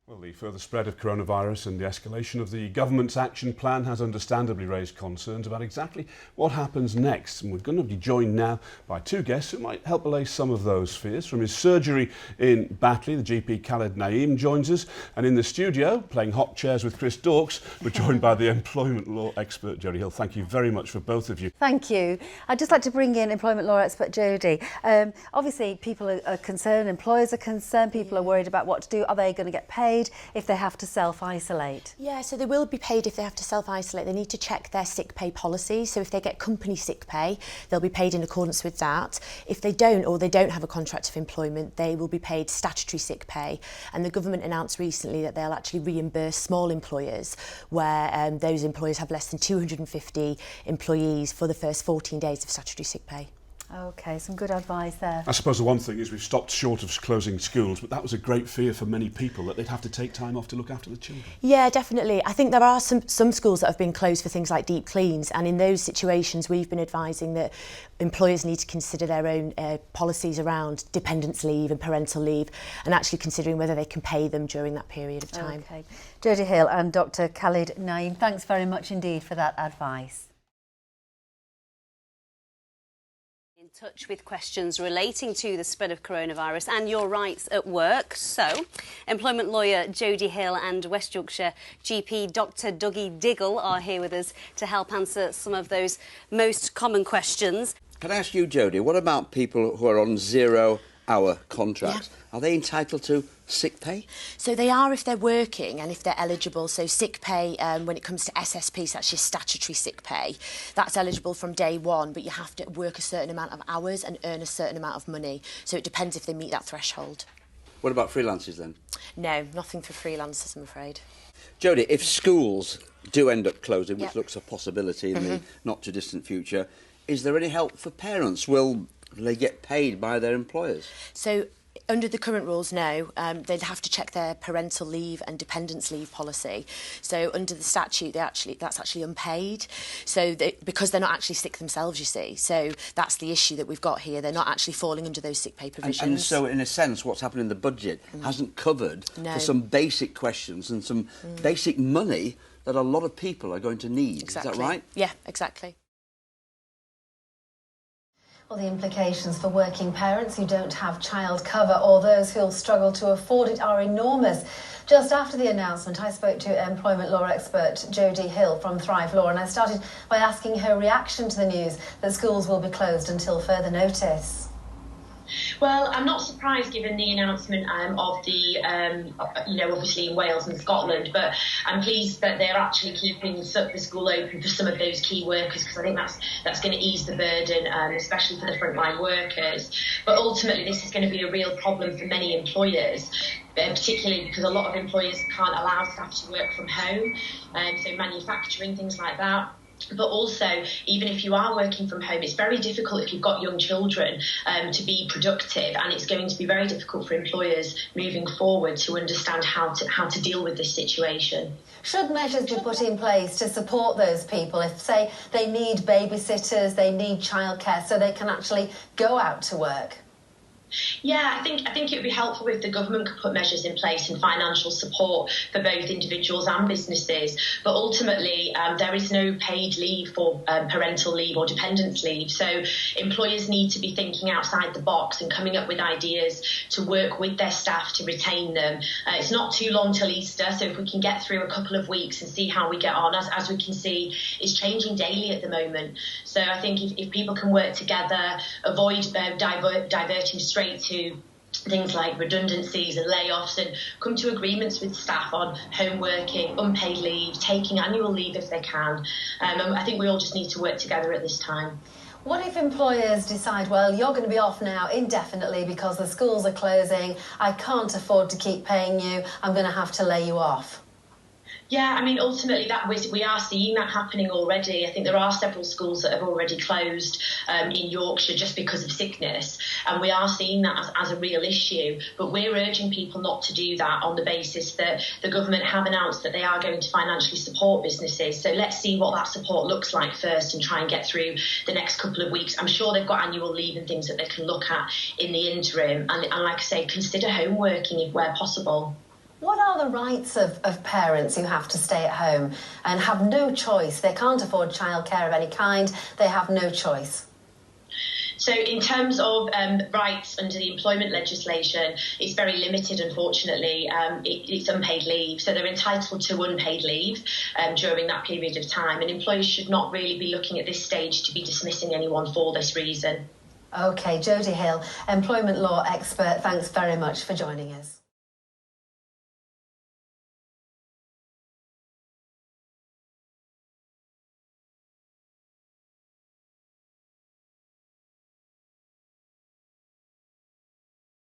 Well, the further spread of coronavirus and the escalation of the government's action plan has understandably raised concerns about exactly what happens next. And we're going to be joined now by two guests who might help allay some of those fears. From his surgery in Batley, the GP Khalid Naeem joins us. And in the studio, playing hot chairs with Chris Dawkes, we're joined by the employment law expert, Jodie Hill. Thank you very much for both of you. Thank you. I'd just like to bring in employment law expert Jodie. Obviously, people are concerned, employers are concerned, people are worried about what to do. Are they going to get paid if they have to self-isolate? Yeah, so they will be paid if they have to self-isolate. They need to check their sick pay policy. So if they get company sick pay, they'll be paid in accordance with that. If they don't, or they don't have a contract of employment, they will be paid statutory sick pay. And the government announced recently that they'll actually reimburse small employers where those employers have less than 250 employees for the first 14 days of statutory sick pay. OK, some good advice there. I suppose the one thing is we've stopped short of closing schools, but that was a great fear for many people, that they'd have to take time off to look after the children. Yeah, definitely. I think there are some schools that have been closed for things like deep cleans, and in those situations we've been advising that employers need to consider their own policies around dependence leave and parental leave, and actually considering whether they can pay them during that period of time. OK. Jodie Hill and Dr Khalid Naeem, thanks very much indeed for that advice. Touch with questions relating to the spread of coronavirus and your rights at work. So, employment lawyer Jodie Hill and West Yorkshire GP Dr Dougie Diggle are here with us to help answer some of those most common questions. Can I ask you, Jodie, what about people who are on 0-hour contracts? Yeah. Are they entitled to sick pay? So they are if they're working and if they're eligible. So sick pay, when it comes to SSP, so that's your statutory sick pay, that's eligible from day one, but you have to work a certain amount of hours and earn a certain amount of money. So it depends if they meet that threshold. What about freelancers then? No, nothing for freelancers, I'm afraid. Jodie, if schools do end up closing, which looks a possibility in the not-too-distant future, is there any help for parents? Will they get paid by their employers? So under the current rules, no. They'd have to check their parental leave and dependence leave policy. So under the statute, that's actually unpaid. So because they're not actually sick themselves, you see. So that's the issue that we've got here. They're not actually falling under those sick pay provisions. And so, in a sense, what's happened in the budget hasn't covered for some basic questions and some basic money that a lot of people are going to need. Exactly. Is that right? Yeah, exactly. Well, the implications for working parents who don't have child cover or those who'll struggle to afford it are enormous. Just after the announcement, I spoke to employment law expert Jodie Hill from Thrive Law, and I started by asking her reaction to the news that schools will be closed until further notice. Well, I'm not surprised given the announcement of the, obviously in Wales and Scotland, but I'm pleased that they're actually keeping the school open for some of those key workers, because I think that's going to ease the burden, especially for the frontline workers. But ultimately, this is going to be a real problem for many employers, particularly because a lot of employers can't allow staff to work from home, so manufacturing, things like that. But also, even if you are working from home, it's very difficult if you've got young children to be productive, and it's going to be very difficult for employers moving forward to understand how to deal with this situation. Should measures be put in place to support those people if, say, they need babysitters, they need childcare, so they can actually go out to work? Yeah, I think it would be helpful if the government could put measures in place and financial support for both individuals and businesses. But ultimately, there is no paid leave for parental leave or dependence leave. So employers need to be thinking outside the box and coming up with ideas to work with their staff to retain them. It's not too long till Easter, so if we can get through a couple of weeks and see how we get on, as we can see, it's changing daily at the moment. So I think if people can work together, avoid diverting straight to things like redundancies and layoffs, and come to agreements with staff on home working, unpaid leave, taking annual leave if they can. I think we all just need to work together at this time. What if employers decide, well, you're going to be off now indefinitely because the schools are closing, I can't afford to keep paying you, I'm going to have to lay you off? Yeah, I mean, ultimately, we are seeing that happening already. I think there are several schools that have already closed in Yorkshire just because of sickness, and we are seeing that as a real issue. But we're urging people not to do that on the basis that the government have announced that they are going to financially support businesses. So let's see what that support looks like first and try and get through the next couple of weeks. I'm sure they've got annual leave and things that they can look at in the interim. And like I say, consider home working where possible. What are the rights of parents who have to stay at home and have no choice? They can't afford childcare of any kind. They have no choice. So in terms of rights under the employment legislation, it's very limited, unfortunately. It's unpaid leave. So they're entitled to unpaid leave during that period of time. And employers should not really be looking at this stage to be dismissing anyone for this reason. OK, Jodie Hill, employment law expert, thanks very much for joining us.